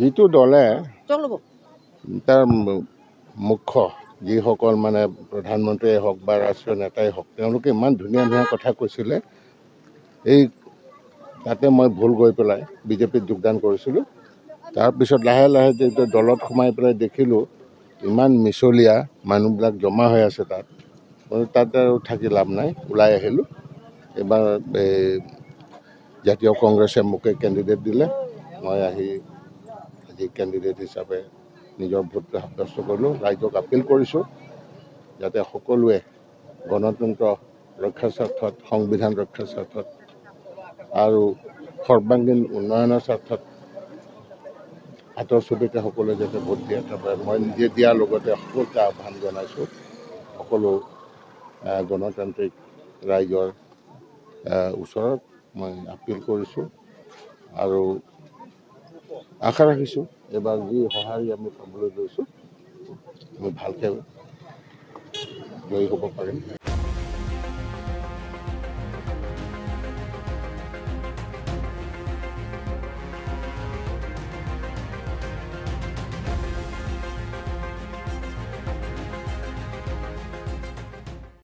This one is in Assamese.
যিটো দলে তাৰ মুখ্য যিসকল মানে প্ৰধানমন্ত্ৰীয়ে হওক বা ৰাষ্ট্ৰীয় নেতাই হওক তেওঁলোকে ইমান ধুনীয়া ধুনীয়া কথা কৈছিলে এই তাতে মই ভুল গৈ পেলাই বিজেপিত যোগদান কৰিছিলোঁ তাৰপিছত লাহে লাহে যেতিয়া দলত সোমাই পেলাই দেখিলোঁ ইমান মিছলীয়া মানুহবিলাক জমা হৈ আছে তাত আৰু থাকি লাভ নাই ওলাই আহিলোঁ এইবাৰ জাতীয় কংগ্ৰেছে মোকে কেণ্ডিডেট দিলে মই আজি কেণ্ডিডেট হিচাপে নিজৰ ভোটটো সাব্যস্ত কৰিলোঁ ৰাইজক আপিল কৰিছোঁ যাতে সকলোৱে গণতন্ত্ৰ ৰক্ষাৰ স্বাৰ্থত সংবিধান ৰক্ষাৰ স্বাৰ্থত আৰু সৰ্বাংগীন উন্নয়নৰ স্বাৰ্থত হাতৰ ছবিতে সকলোৱে যাতে ভোট দিয়ে তাৰপৰা মই নিজে দিয়াৰ লগতে সকলোকে আহ্বান জনাইছোঁ সকলো গণতান্ত্ৰিক ৰাইজৰ ওচৰত মই আপিল কৰিছোঁ আৰু আশা ৰাখিছোঁ এইবাৰ যি সঁহাৰি আমি পাবলৈ লৈছোঁ আমি ভালকৈ জয়ী হ'ব পাৰিম।